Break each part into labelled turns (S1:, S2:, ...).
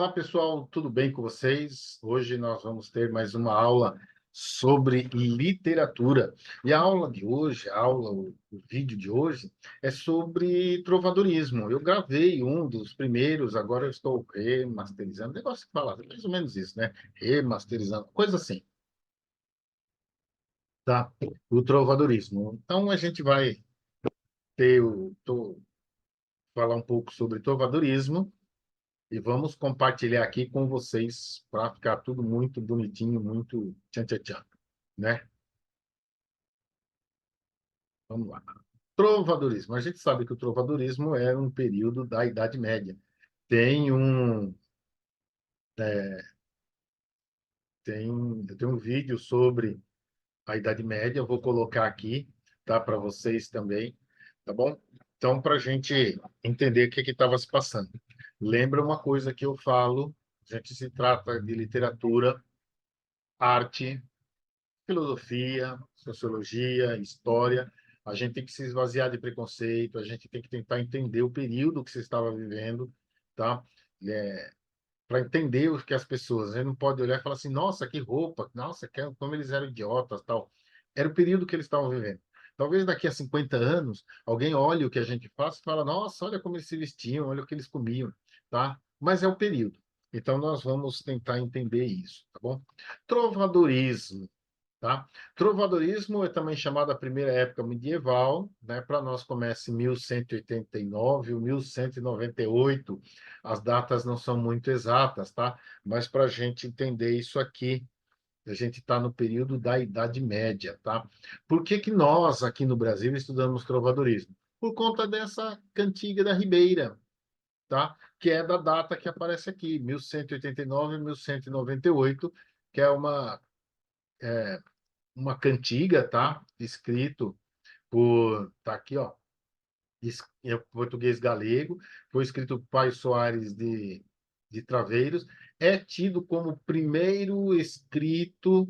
S1: Olá, pessoal, tudo bem com vocês? Hoje nós vamos ter mais uma aula sobre literatura. E a aula de hoje, o vídeo de hoje, é sobre trovadorismo. Eu gravei um dos primeiros, agora eu estou remasterizando. Negócio de falar, mais ou menos isso, né? Remasterizando, coisa assim, tá? O trovadorismo. Então a gente vai falar um pouco sobre trovadorismo. E vamos compartilhar aqui com vocês para ficar tudo muito bonitinho, muito tchan, tchan, tchan, né? Vamos lá. Trovadorismo. A gente sabe que o trovadorismo é um período da Idade Média. Tem um, tem um vídeo sobre a Idade Média, eu vou colocar aqui, tá? Para vocês também, tá bom? Então, para a gente entender o que estava se passando. Lembra uma coisa que eu falo, a gente se trata de literatura, arte, filosofia, sociologia, história. A gente tem que se esvaziar de preconceito, a gente tem que tentar entender o período que você estava vivendo, tá? Para entender o que as pessoas, a gente não pode olhar e falar assim, nossa, que roupa, nossa, como eles eram idiotas, tal. Era o período que eles estavam vivendo. Talvez daqui a 50 anos, alguém olhe o que a gente faz e fala, nossa, olha como eles se vestiam, olha o que eles comiam, tá? Mas é o período. Então, nós vamos tentar entender isso, tá bom? Trovadorismo. Tá? Trovadorismo é também chamado a primeira época medieval, né? Para nós começa em 1189 ou 1198. As datas não são muito exatas, tá? Mas para a gente entender isso aqui, a gente está no período da Idade Média, tá? Por que que nós, aqui no Brasil, estudamos trovadorismo? Por conta dessa cantiga da Ribeira, tá? Que é da data que aparece aqui, 1189 e 1198, que é uma cantiga, tá? Escrito tá aqui, ó, em português galego, foi escrito por Pai Soares de Traveiros, é tido como o primeiro escrito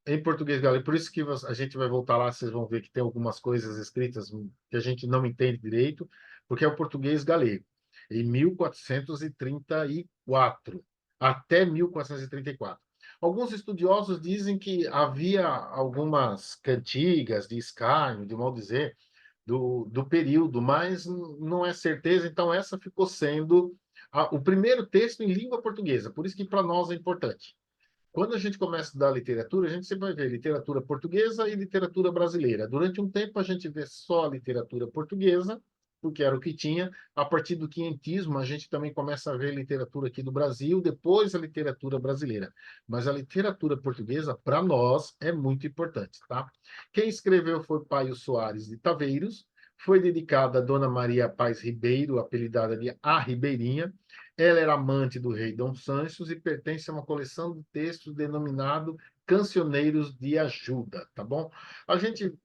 S1: em português galego. Por isso que a gente vai voltar lá, vocês vão ver que tem algumas coisas escritas que a gente não entende direito, porque é o português galego, em 1434 até 1434. Alguns estudiosos dizem que havia algumas cantigas de escárnio, de mal dizer, do período, mas não é certeza, então essa ficou sendo o primeiro texto em língua portuguesa, por isso que para nós é importante. Quando a gente começa a estudar literatura, a gente sempre vai ver literatura portuguesa e literatura brasileira. Durante um tempo, a gente vê só a literatura portuguesa, porque era o que tinha. A partir do quinhentismo, a gente também começa a ver literatura aqui do Brasil, depois a literatura brasileira. Mas a literatura portuguesa, para nós, é muito importante, tá? Quem escreveu foi Paio Soares de Taveiros, foi dedicada a Dona Maria Paz Ribeiro, apelidada de A Ribeirinha. Ela era amante do rei Dom Sancho e pertence a uma coleção de textos denominado Cancioneiros de Ajuda, tá bom? A gente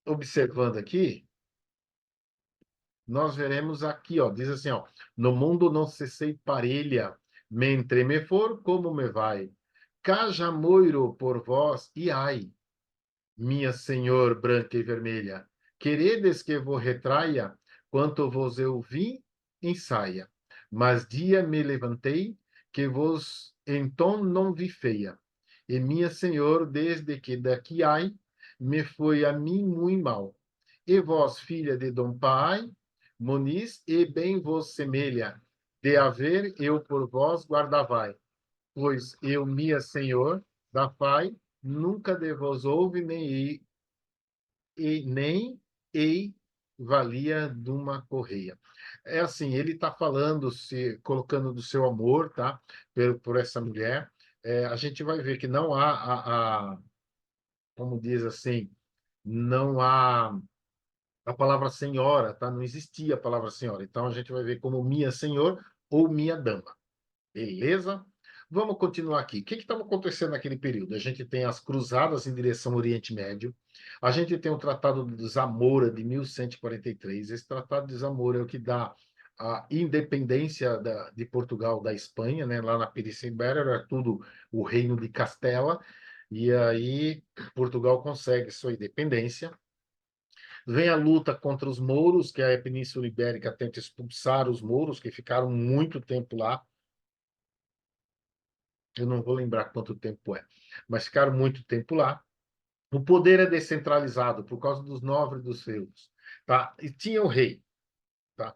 S1: observando aqui, nós veremos aqui, ó, diz assim, ó, no mundo não se sei parelha, me entre me for como me vai. Caja moiro por vós e ai, minha senhor branca e vermelha, queredes que vos retraia, quanto vos eu vi em saia. Mas dia me levantei, que vos então não vi feia. E minha senhor, desde que daqui ai, me foi a mim muito mal. E vós, filha de Dom Pai, Moniz, e bem vos semelha, de haver eu por vós guardavai. Pois eu, minha senhor, da Pai, nunca de vos houve, nem ei valia de uma correia. É assim, ele está falando, se colocando do seu amor, tá? Por essa mulher. A gente vai ver que não há, como diz assim, não há a palavra senhora, tá? Não existia a palavra senhora. Então a gente vai ver como minha senhor ou minha dama. Beleza? Vamos continuar aqui. O que estava acontecendo naquele período? A gente tem as cruzadas em direção ao Oriente Médio. A gente tem o Tratado de Zamora, de 1143. Esse Tratado de Zamora é o que dá a independência de Portugal da Espanha, né? Lá na Península Ibérica era tudo o reino de Castela. E aí Portugal consegue sua independência. Vem a luta contra os mouros, que a Península Ibérica tenta expulsar os mouros, que ficaram muito tempo lá. eu não vou lembrar quanto tempo é, mas ficaram muito tempo lá. O poder é descentralizado por causa dos nobres e dos feudos, tá? E tinha o rei, tá?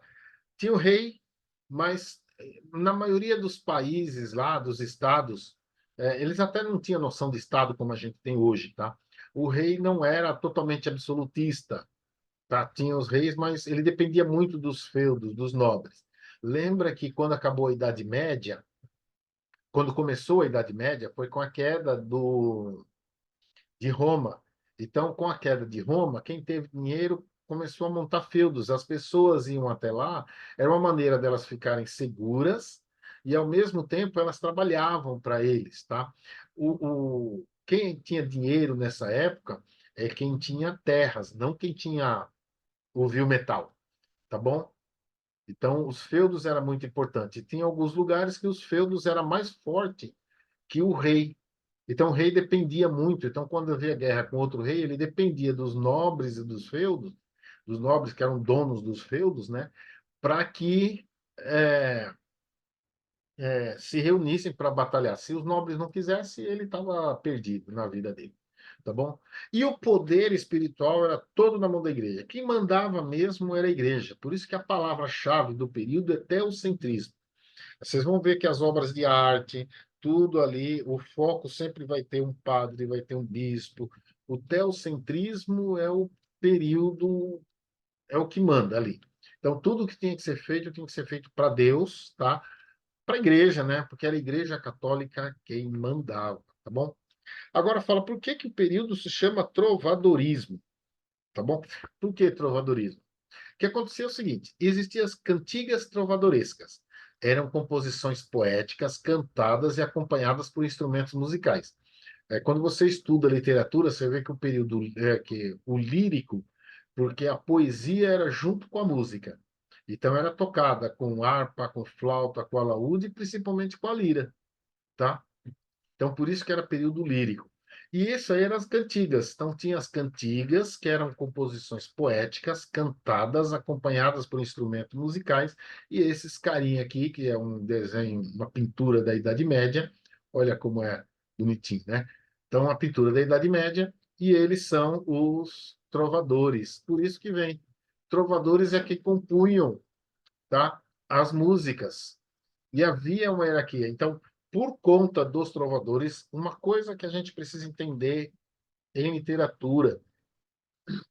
S1: Tinha o rei, mas na maioria dos países lá, dos estados, eles até não tinham noção de estado como a gente tem hoje, tá? O rei não era totalmente absolutista, tá? Tinha os reis, mas ele dependia muito dos feudos, dos nobres. Lembra que quando acabou a Idade Média, quando começou a Idade Média, foi com a queda de Roma. Então, com a queda de Roma, quem teve dinheiro começou a montar feudos. As pessoas iam até lá, era uma maneira delas ficarem seguras e, ao mesmo tempo, elas trabalhavam para eles, tá? Quem tinha dinheiro nessa época é quem tinha terras, não quem tinha o viu metal, tá bom? Então, os feudos era muito importante. Tinha alguns lugares que os feudos era mais forte que o rei. Então, o rei dependia muito. Então, quando havia guerra com outro rei, ele dependia dos nobres e dos feudos, dos nobres que eram donos dos feudos, né, para que é, se reunissem para batalhar. Se os nobres não quisessem, ele estava perdido na vida dele, tá bom? E o poder espiritual era todo na mão da igreja. Quem mandava mesmo era a igreja. Por isso que a palavra-chave do período é teocentrismo. Vocês vão ver que as obras de arte, tudo ali, o foco sempre vai ter um padre, vai ter um bispo. O teocentrismo é o período, é o que manda ali. Então, tudo que tinha que ser feito para Deus, tá? Para a igreja, né? Porque era a igreja católica quem mandava, tá bom? Agora fala, por que que o período se chama trovadorismo, tá bom? Por que trovadorismo? O que acontecia é o seguinte: existiam as cantigas trovadorescas. Eram composições poéticas cantadas e acompanhadas por instrumentos musicais. Quando você estuda literatura, você vê que o período que o lírico, porque a poesia era junto com a música. Então era tocada com harpa, com flauta, com alaúde e principalmente com a lira, tá? Então, por isso que era período lírico. E isso aí eram as cantigas. Então, tinha as cantigas, que eram composições poéticas, cantadas, acompanhadas por instrumentos musicais, e esses carinha aqui, que é um desenho, uma pintura da Idade Média, olha como é bonitinho, né? Então, a pintura da Idade Média, e eles são os trovadores. Por isso que vem. Trovadores é que compunham, tá? As músicas. E havia uma hierarquia. Então, por conta dos trovadores, uma coisa que a gente precisa entender em literatura,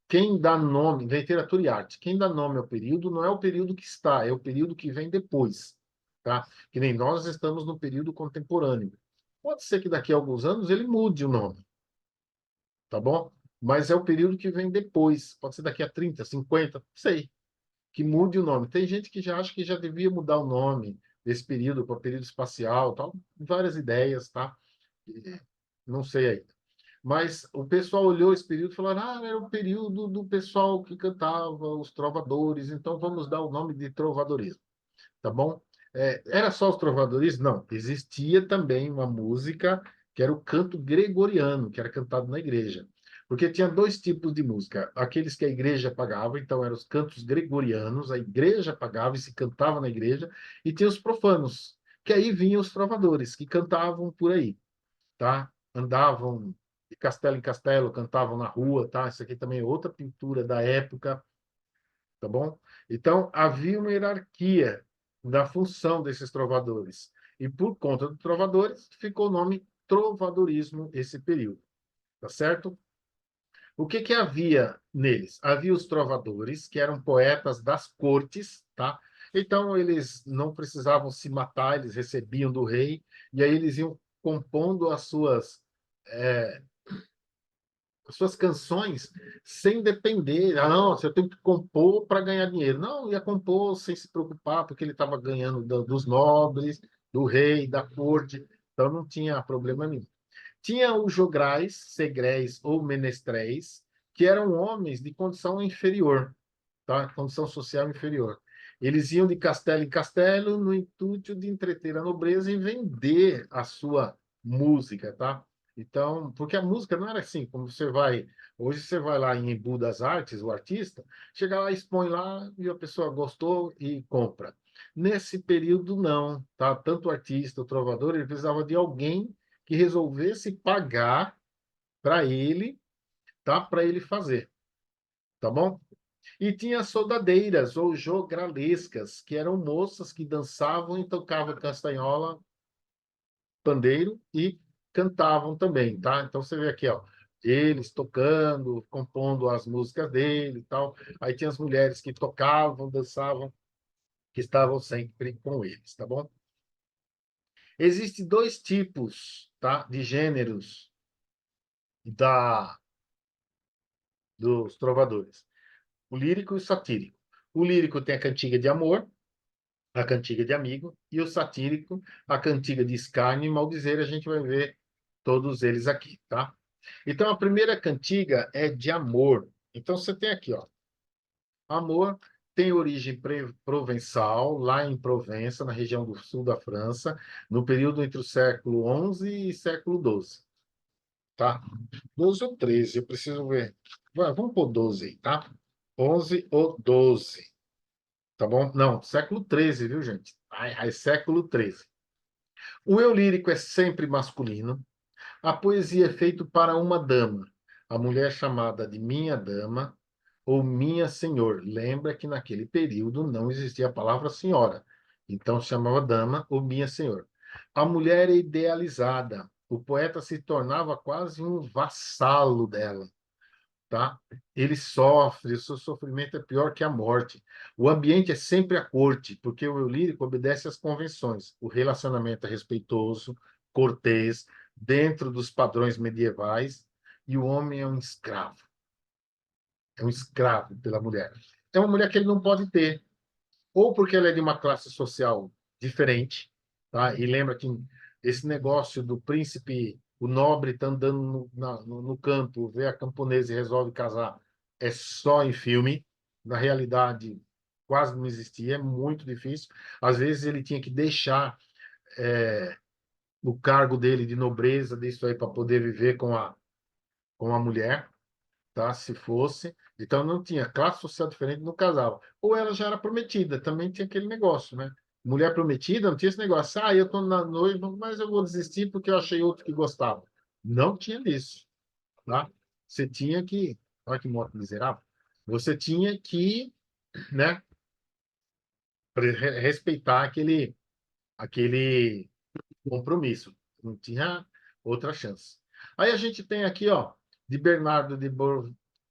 S1: quem dá nome, literatura e arte, quem dá nome ao período não é o período que está, é o período que vem depois, tá? Que nem nós estamos no período contemporâneo. Pode ser que daqui a alguns anos ele mude o nome, tá bom? Mas é o período que vem depois. Pode ser daqui a 30, 50, não sei, que mude o nome. Tem gente que já acha que já devia mudar o nome desse período para período espacial, tal, várias ideias, tá? Não sei ainda. Mas o pessoal olhou esse período e falou: ah, era o período do pessoal que cantava, os trovadores, então vamos dar o nome de trovadorismo, tá bom? Era só os trovadores? Não, existia também uma música que era o canto gregoriano, que era cantado na igreja. Porque tinha dois tipos de música: aqueles que a igreja pagava, então eram os cantos gregorianos, a igreja pagava e se cantava na igreja, e tinha os profanos, que aí vinham os trovadores, que cantavam por aí, tá? Andavam de castelo em castelo, cantavam na rua, tá? Isso aqui também é outra pintura da época, tá bom? Então, havia uma hierarquia da função desses trovadores. E por conta dos trovadores, ficou o nome trovadorismo esse período, tá certo? O que que havia neles? Havia os trovadores, que eram poetas das cortes, tá? Então, eles não precisavam se matar, eles recebiam do rei, e aí eles iam compondo eh, as suas canções sem depender. Ah, não, eu tenho que compor para ganhar dinheiro. Não, ia compor sem se preocupar, porque ele estava ganhando dos nobres, do rei, da corte, então não tinha problema nenhum. Tinha os jograis, segréis ou menestréis, que eram homens de condição inferior, tá? Condição social inferior. Eles iam de castelo em castelo no intuito de entreter a nobreza e vender a sua música, tá? Então, porque a música não era assim, como você vai, hoje você vai lá em Embu das Artes, o artista, chega lá, expõe lá e a pessoa gostou e compra. Nesse período, não, tá? Tanto o artista, o trovador, ele precisava de alguém que resolvesse pagar para ele, tá? Para ele fazer, tá bom? E tinha soldadeiras ou jogralescas, que eram moças que dançavam e tocavam castanhola, pandeiro e cantavam também, tá? Então você vê aqui, ó, eles tocando, compondo as músicas dele e tal. Aí tinha as mulheres que tocavam, dançavam, que estavam sempre com eles, tá bom? Existem dois tipos, tá, de gêneros da dos trovadores: o lírico e o satírico. O lírico tem a cantiga de amor, a cantiga de amigo, e o satírico, a cantiga de escárnio e maldizer. A gente vai ver todos eles aqui, tá? Então, a primeira cantiga é de amor. Então, você tem aqui, ó, amor tem origem provençal, lá em Provença, na região do sul da França, no período entre o século XI e século XII, tá? 12 ou 13, eu preciso ver. Vamos pôr 12 aí, tá? 11 ou 12, tá bom? Não, século XIII, viu, gente? Ai, ai, século XIII. O eu lírico é sempre masculino. A poesia é feita para uma dama, a mulher chamada de minha dama ou minha senhor. Lembra que naquele período não existia a palavra senhora, então se chamava dama ou minha senhor. A mulher é idealizada. O poeta se tornava quase um vassalo dela, tá? Ele sofre, o seu sofrimento é pior que a morte. O ambiente é sempre a corte, porque o eu lírico obedece às convenções. O relacionamento é respeitoso, cortês, dentro dos padrões medievais, e o homem é um escravo pela mulher. É uma mulher que ele não pode ter, ou porque ela é de uma classe social diferente, tá? E lembra que esse negócio do príncipe, o nobre está andando no campo, vê a camponesa e resolve casar, é só em filme. Na realidade, quase não existia, é muito difícil. Às vezes ele tinha que deixar o cargo dele de nobreza, disso aí, para poder viver com a mulher, tá? Se fosse. Então não tinha classe social diferente, não casava. Ou ela já era prometida, também tinha aquele negócio, né? Mulher prometida, não tinha esse negócio. Ah, eu estou na noiva, mas eu vou desistir porque eu achei outro que gostava. Não tinha isso, tá? Você tinha que, olha que moto miserável. Você tinha que, né, respeitar aquele compromisso. Não tinha outra chance. Aí a gente tem aqui, ó, de Bernardo de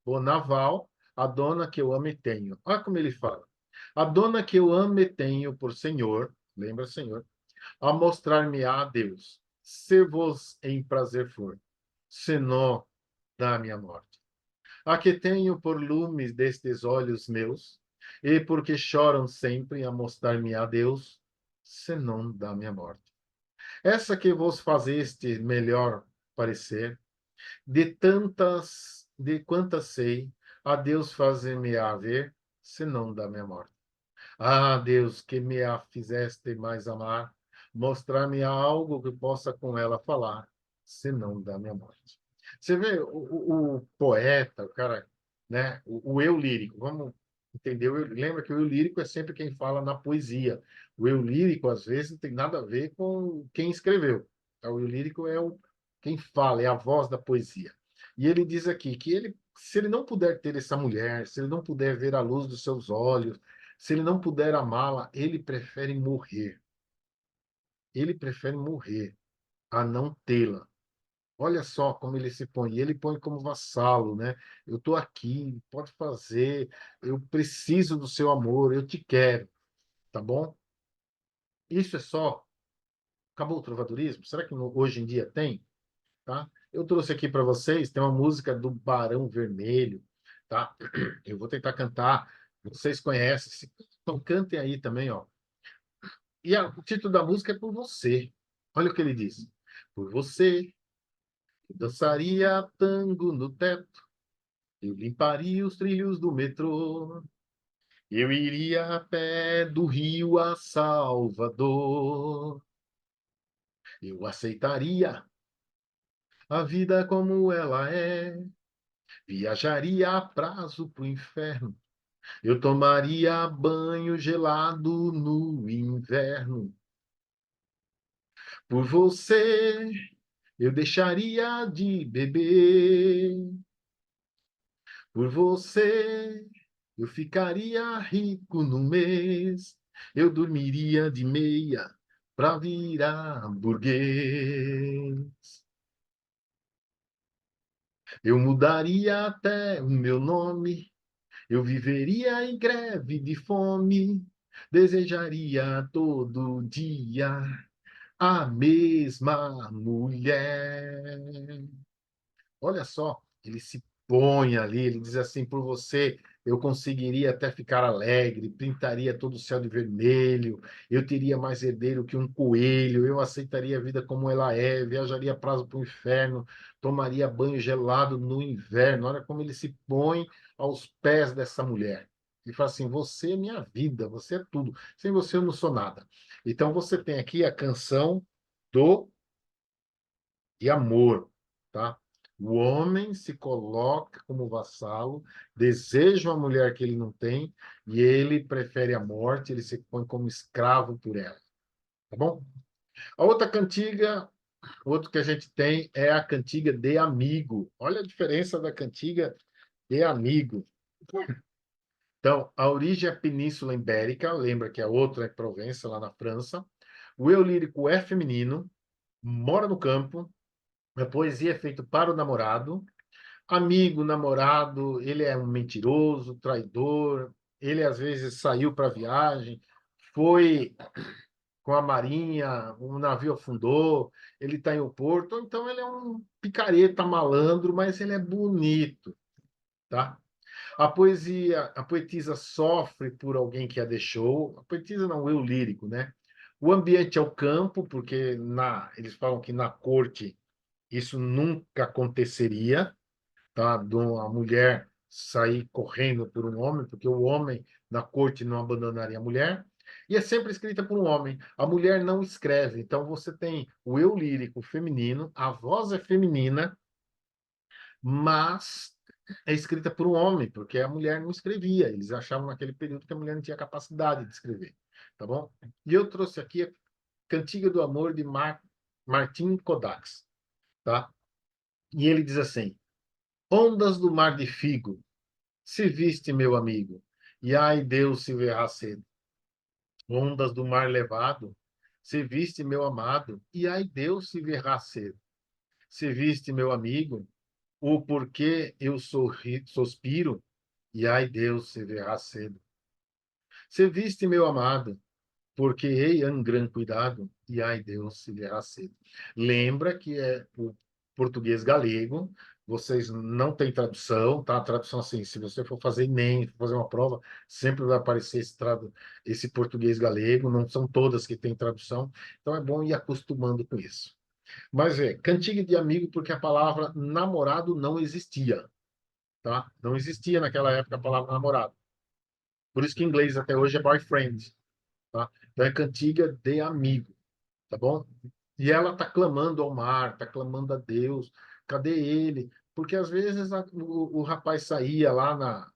S1: Bonaval, a dona que eu amo e tenho. Olha como ele fala. A dona que eu amo e tenho por Senhor, lembra, Senhor, a mostrar-me-á a Deus, se vos em prazer for, senão da minha morte. A que tenho por lumes destes olhos meus, e porque choram sempre a mostrar-me-á a Deus, senão da minha morte. Essa que vos fazeste melhor parecer, de quantas sei, a Deus fazer-me-á ver, senão da minha morte. Ah, Deus, que me a fizeste mais amar, mostrar-me algo que possa com ela falar, senão da minha morte. Você vê o poeta, o cara, né? O eu lírico, vamos entender? Lembra que o eu lírico é sempre quem fala na poesia. O eu lírico, às vezes, não tem nada a ver com quem escreveu. O eu lírico é quem fala, é a voz da poesia. E ele diz aqui que se ele não puder ter essa mulher, se ele não puder ver a luz dos seus olhos, se ele não puder amá-la, ele prefere morrer. Ele prefere morrer a não tê-la. Olha só como ele se põe. E ele põe como vassalo, né? Eu estou aqui, pode fazer. Eu preciso do seu amor, eu te quero, tá bom? Isso é só. Acabou o trovadorismo? Será que hoje em dia tem? Tá? Eu trouxe aqui para vocês, tem uma música do Barão Vermelho, tá? Eu vou tentar cantar. Vocês conhecem, então cantem aí também, ó. E o título da música é Por Você. Olha o que ele diz. Por você, eu dançaria tango no teto, eu limparia os trilhos do metrô, eu iria a pé do Rio a Salvador, eu aceitaria a vida como ela é, viajaria a prazo pro inferno, Eu tomaria banho gelado no inverno. Por você, eu deixaria de beber. Por você, eu ficaria rico no mês. Eu dormiria de meia pra virar burguês. Eu mudaria até o meu nome. Eu viveria em greve de fome. Desejaria todo dia a mesma mulher. Olha só, ele se põe ali, ele diz assim: por você eu conseguiria até ficar alegre, pintaria todo o céu de vermelho, eu teria mais herdeiro que um coelho, eu aceitaria a vida como ela é, viajaria prazo para o inferno, tomaria banho gelado no inverno. Olha como ele se põe aos pés dessa mulher. E fala assim: você é minha vida, você é tudo. Sem você eu não sou nada. Então você tem aqui a canção do e amor, tá? O homem se coloca como vassalo, deseja uma mulher que ele não tem e ele prefere a morte, ele se põe como escravo por ela, tá bom? A outra cantiga, outro que a gente tem é a cantiga de amigo. Olha a diferença da cantiga de amigo. Então, a origem é a Península Ibérica, lembra que a outra é Provença, lá na França. O eu lírico é feminino, mora no campo, a poesia é feita para o namorado. Amigo, namorado, ele é um mentiroso, traidor, ele às vezes saiu para viagem, foi com a marinha, um navio afundou, ele está em um porto, então ele é um picareta malandro, mas ele é bonito, tá? A poetisa sofre por alguém que a deixou, a poetisa não, o eu lírico, né? O ambiente é o campo, porque eles falam que na corte isso nunca aconteceria, tá? De uma mulher sair correndo por um homem, porque o homem na corte não abandonaria a mulher, e é sempre escrita por um homem. A mulher não escreve, então você tem o eu lírico feminino, a voz é feminina, mas é escrita por um homem, porque a mulher não escrevia. Eles achavam naquele período que a mulher não tinha capacidade de escrever, tá bom? E eu trouxe aqui a Cantiga do Amor de Martin Kodaks, tá? E ele diz assim: Ondas do mar de Figo, se viste, meu amigo, e ai Deus se verá cedo. Ondas do mar levado, se viste, meu amado, e ai Deus se verá cedo. Se viste, meu amigo, o porquê eu suspiro, e ai Deus se verá cedo. Se viste, meu amado, porque hei um grande cuidado, e ai Deus se verá cedo. Lembra que é o português galego, vocês não têm tradução, tá? A tradução assim, se você for fazer ENEM, for fazer uma prova, sempre vai aparecer esse português galego, não são todas que têm tradução, então é bom ir acostumando com isso. Mas é, cantiga de amigo, porque a palavra namorado não existia, tá? Não existia naquela época a palavra namorado. Por isso que em inglês até hoje é boyfriend, tá? Então é cantiga de amigo, tá bom? E ela está clamando ao mar, está clamando a Deus, cadê ele? Porque às vezes o rapaz saía lá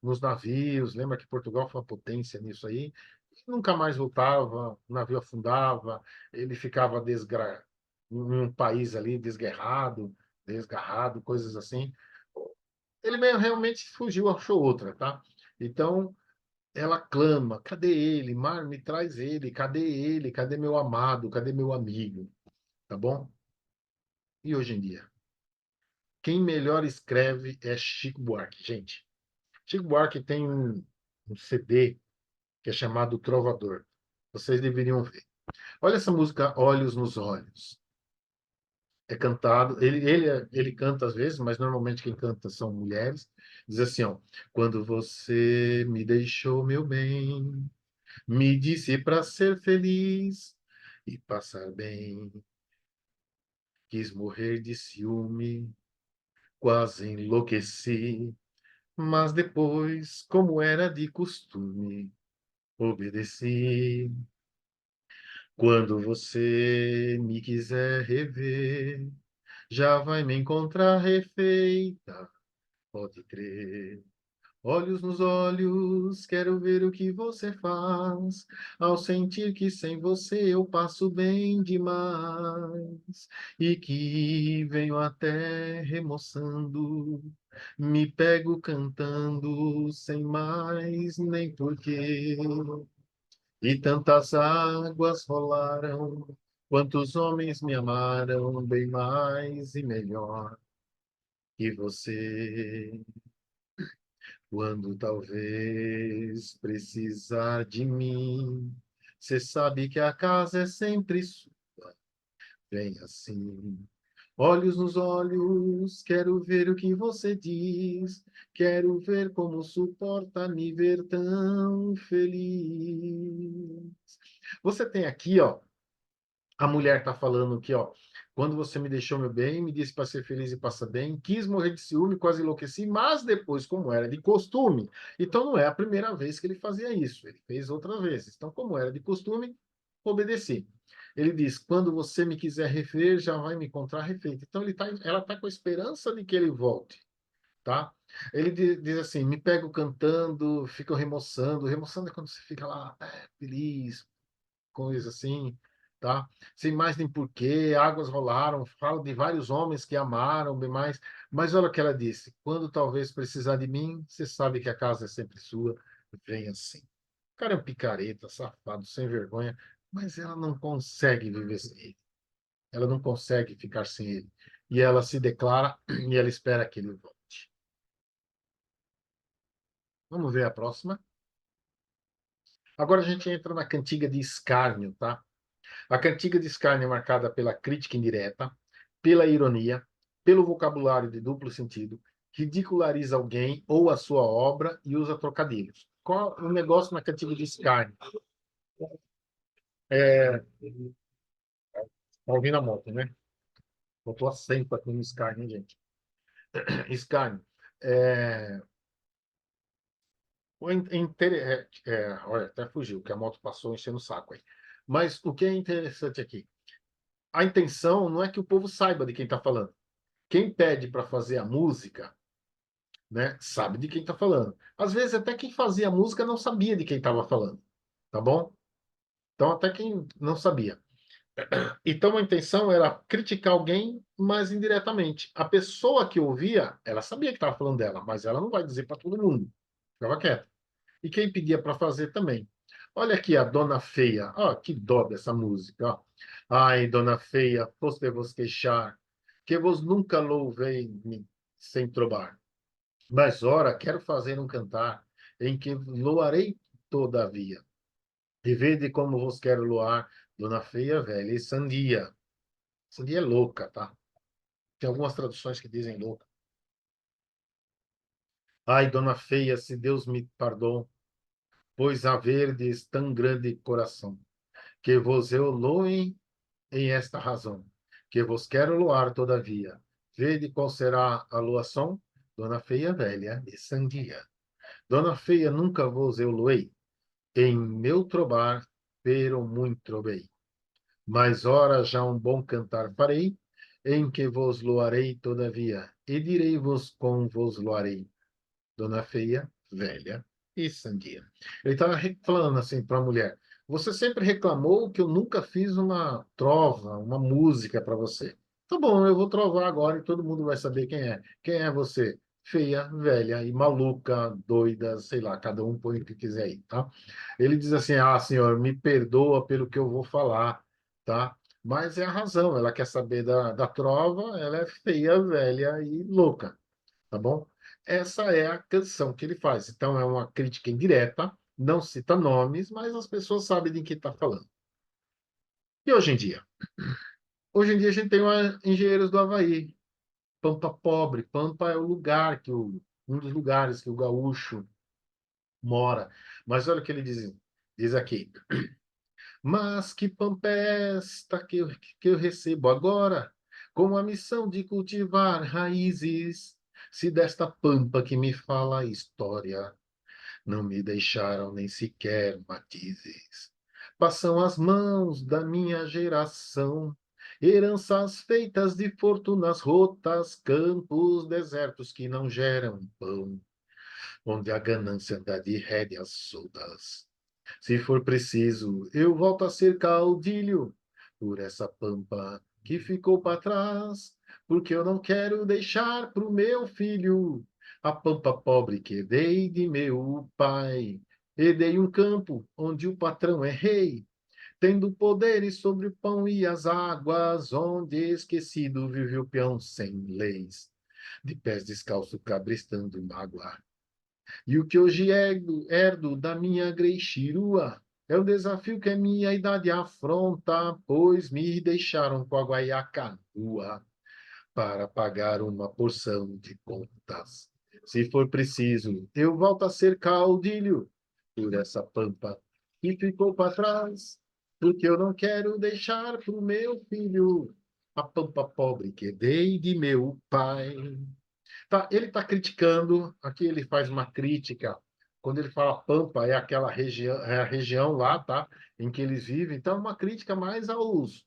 S1: nos navios, lembra que Portugal foi uma potência nisso aí, e nunca mais voltava, o navio afundava, ele ficava em um país ali desgarrado, coisas assim. Ele meio realmente fugiu, achou outra, tá? Então, ela clama: cadê ele? Mar, me traz ele. Cadê ele? Cadê meu amado? Cadê meu amigo? Tá bom? E hoje em dia? Quem melhor escreve é Chico Buarque, gente. Chico Buarque tem um CD que é chamado Trovador. Vocês deveriam ver. Olha essa música Olhos nos Olhos. É cantado, ele canta às vezes, mas normalmente quem canta são mulheres. Diz assim, ó: quando você me deixou, meu bem, me disse para ser feliz e passar bem. Quis morrer de ciúme, quase enlouqueci, mas depois, como era de costume, obedeci. Quando você me quiser rever, já vai me encontrar refeita, pode crer. Olhos nos olhos, quero ver o que você faz, ao sentir que sem você eu passo bem demais, e que venho até remoçando, me pego cantando, sem mais nem porquê. E tantas águas rolaram, quantos homens me amaram, bem mais e melhor que você. Quando talvez precisar de mim, cê sabe que a casa é sempre sua, bem assim. Olhos nos olhos, quero ver o que você diz, quero ver como suporta me ver tão feliz. Você tem aqui, ó, a mulher está falando aqui, ó. Quando você me deixou meu bem, me disse para ser feliz e passar bem, quis morrer de ciúme, quase enlouqueci, mas depois, como era de costume, então não é a primeira vez que ele fazia isso, ele fez outras vezes. Então, como era de costume, obedeci. Ele diz: quando você me quiser rever, já vai me encontrar refeito. Então, ela está com a esperança de que ele volte, tá? Ele diz assim: me pego cantando, fico remoçando. Remoçando é quando você fica lá, feliz, coisa assim, tá? Sem mais nem porquê, águas rolaram, fala de vários homens que amaram, bem mais. Mas olha o que ela disse: quando talvez precisar de mim, você sabe que a casa é sempre sua, vem assim. O cara é um picareta, safado, sem vergonha, mas ela não consegue viver sem ele. Ela não consegue ficar sem ele. E ela se declara e ela espera que ele volte. Vamos ver a próxima. Agora a gente entra na cantiga de escárnio, tá? A cantiga de escárnio é marcada pela crítica indireta, pela ironia, pelo vocabulário de duplo sentido, ridiculariza alguém ou a sua obra e usa trocadilhos. Qual o negócio na cantiga de escárnio? É, tá ouvindo a moto, né? Botou acento aqui no escárnio, hein, gente? Escárnio. É, olha, até fugiu, que a moto passou enchendo o saco aí. Mas o que é interessante aqui? A intenção não é que o povo saiba de quem está falando. Quem pede para fazer a música, né, sabe de quem está falando. Às vezes, até quem fazia a música não sabia de quem estava falando, tá bom? Então, até quem não sabia. Então, a intenção era criticar alguém, mas indiretamente. A pessoa que ouvia, ela sabia que estava falando dela, mas ela não vai dizer para todo mundo. Ficava quieta. E quem pedia para fazer também. Olha aqui a Dona Feia. Ó, que dó dessa música. Ó. Ai, Dona Feia, foste vos queixar, que vos nunca louvei sem trobar. Mas, ora, quero fazer um cantar em que louarei todavia. E vede como vos quero loar, Dona Feia, velha e sandia. Sandia é louca, tá? Tem algumas traduções que dizem louca. Ai, Dona Feia, se Deus me perdoe, pois haverdes tão grande coração, que vos eu loe em esta razão, que vos quero loar todavia. Vede qual será a loação, Dona Feia, velha e sandia. Dona Feia, nunca vos eu loei, em meu trobar, pero muito trovei. Mas ora já um bom cantar farei, em que vos loarei todavia, e direi-vos como vos loarei. Dona Feia, velha e sandia. Ele estava falando assim para a mulher: você sempre reclamou que eu nunca fiz uma trova, uma música para você. Tá bom, eu vou trovar agora e todo mundo vai saber quem é. Quem é você? Feia, velha e maluca, doida, sei lá, cada um põe o que quiser aí, tá? Ele diz assim: ah, senhor, me perdoa pelo que eu vou falar, tá? Mas é a razão, ela quer saber da trova, ela é feia, velha e louca, tá bom? Essa é a canção que ele faz. Então, é uma crítica indireta, não cita nomes, mas as pessoas sabem de quem está falando. E hoje em dia? Hoje em dia a gente tem engenheiros do Havaí, Pampa Pobre. Pampa é o lugar um dos lugares que o gaúcho mora. Mas olha o que ele diz aqui. Mas que pampa é esta que eu recebo agora, com a missão de cultivar raízes, se desta pampa que me fala a história não me deixaram nem sequer matizes. Passam as mãos da minha geração, heranças feitas de fortunas rotas, campos desertos que não geram pão. onde a ganância dá de rédeas soltas. Se for preciso, eu volto a ser caudilho por essa pampa que ficou para trás, porque eu não quero deixar pro meu filho a pampa pobre que herdei de meu pai. Herdei um campo onde o patrão é rei, tendo poderes sobre o pão e as águas, onde esquecido vive o peão sem leis, de pés descalço cabrestando mágoa. E o que hoje herdo da minha greixirua é o desafio que a minha idade afronta, pois me deixaram com a guaiaca nua para pagar uma porção de contas. Se for preciso, eu volto a ser caudilho por essa pampa que ficou para trás, porque eu não quero deixar para o meu filho a pampa pobre que dei de meu pai. Tá, ele está criticando, aqui ele faz uma crítica, quando ele fala Pampa, é aquela região, é a região lá, tá, em que eles vivem, então é uma crítica mais aos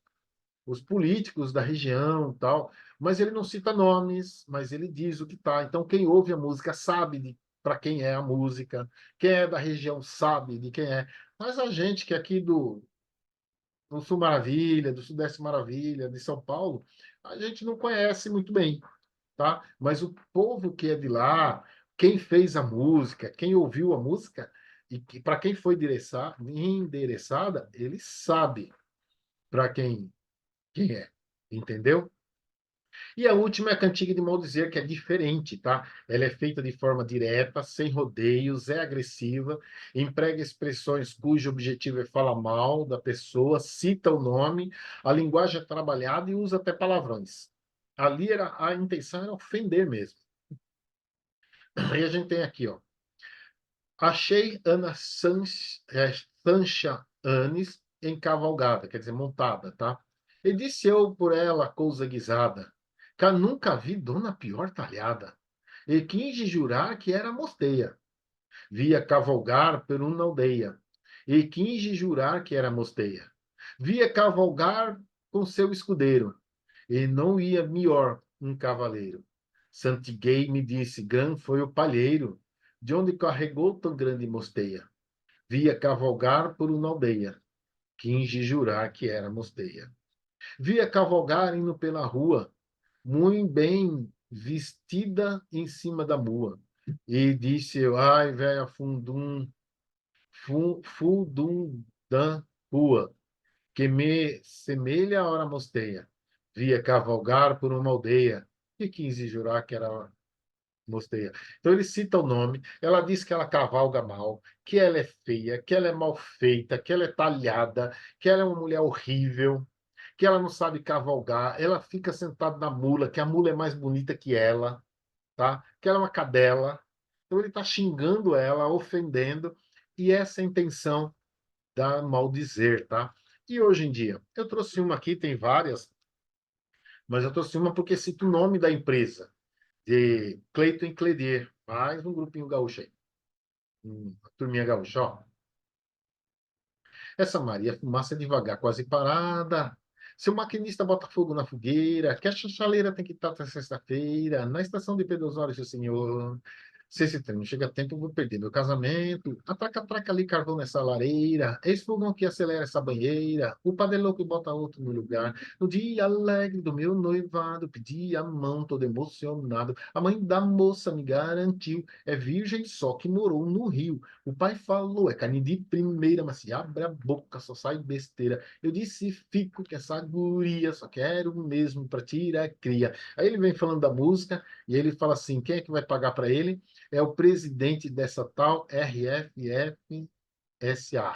S1: os políticos da região, tal, mas ele não cita nomes, mas ele diz o que tá. Então quem ouve a música sabe para quem é a música, quem é da região sabe de quem é. Mas a gente que é aqui do Sul Maravilha, do Sudeste Maravilha, de São Paulo, a gente não conhece muito bem, tá? Mas o povo que é de lá, quem fez a música, quem ouviu a música, e que, para quem foi endereçada, ele sabe para quem é, entendeu? E a última é a cantiga de Maldizer, que é diferente, tá? Ela é feita de forma direta, sem rodeios, é agressiva, emprega expressões cujo objetivo é falar mal da pessoa, cita o nome, a linguagem é trabalhada e usa até palavrões. Ali a intenção era ofender mesmo. Aí a gente tem aqui, ó. Achei Ana Sancha Anes em cavalgada, quer dizer, montada, tá? E disse eu por ela, cousa guisada, que nunca vi dona pior talhada, e quis jurar que era mosteia. Via cavalgar por uma aldeia, e quis jurar que era mosteia. Via cavalgar com seu escudeiro, e não ia melhor um cavaleiro. Santiguei me disse, gran foi o palheiro, de onde carregou tão grande mosteia. Via cavalgar por uma aldeia, quinge jurar que era mosteia. Via cavalgar indo pela rua, muito bem vestida em cima da mula. E disse eu, ai, velha fundum da rua, que me semelha a hora mosteia. Via cavalgar por uma aldeia, e quis jurar que era mosteia. Então ele cita o nome, ela diz que ela cavalga mal, que ela é feia, que ela é mal feita, que ela é talhada, que ela é uma mulher horrível, que ela não sabe cavalgar, ela fica sentada na mula, que a mula é mais bonita que ela, tá? Que ela é uma cadela. Então ele está xingando ela, ofendendo, e essa é a intenção da maldizer, tá? E hoje em dia, eu trouxe uma aqui, tem várias, mas eu trouxe uma porque cita o nome da empresa, de Cleiton e Cledier, mais um grupinho gaúcho aí, uma turminha gaúcha, ó. Essa Maria fumaça devagar, quase parada. Se o maquinista bota fogo na fogueira, que a chachaleira tem que estar até sexta-feira, na estação de Pedro Osório, seu senhor. Se esse trem não chega a tempo, eu vou perder meu casamento. Atraca, atraca ali carvão nessa lareira. Eis fogão que acelera essa banheira. O padre é louco e bota outro no lugar. No dia alegre do meu noivado, pedi a mão todo emocionado. A mãe da moça me garantiu, é virgem só que morou no Rio. O pai falou, é carne de primeira, mas se abre a boca, só sai besteira. Eu disse, fico que essa guria, só quero mesmo pra tirar cria. Aí ele vem falando da música, e ele fala assim, quem é que vai pagar para ele? É o presidente dessa tal RFFSA,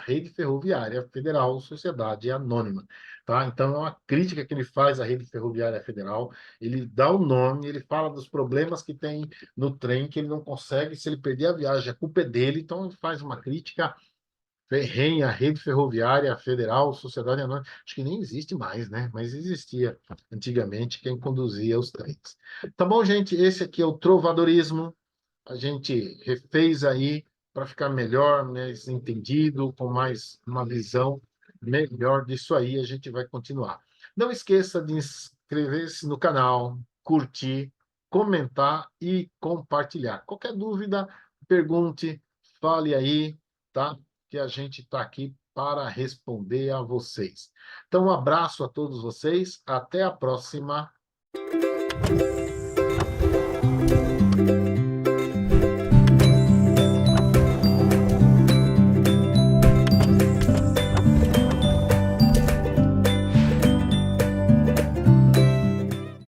S1: Rede Ferroviária Federal Sociedade Anônima. Tá? Então, é uma crítica que ele faz à Rede Ferroviária Federal. Ele dá o nome, ele fala dos problemas que tem no trem, que ele não consegue, se ele perder a viagem, a culpa é dele. Então, ele faz uma crítica ferrenha à Rede Ferroviária Federal Sociedade Anônima. Acho que nem existe mais, né? Mas existia antigamente quem conduzia os trens. Tá bom, gente? Esse aqui é o Trovadorismo. A gente refez aí para ficar melhor, mais entendido, com mais uma visão melhor disso aí, a gente vai continuar. Não esqueça de inscrever-se no canal, curtir, comentar e compartilhar. Qualquer dúvida, pergunte, fale aí, tá? Que a gente está aqui para responder a vocês. Então, um abraço a todos vocês, até a próxima.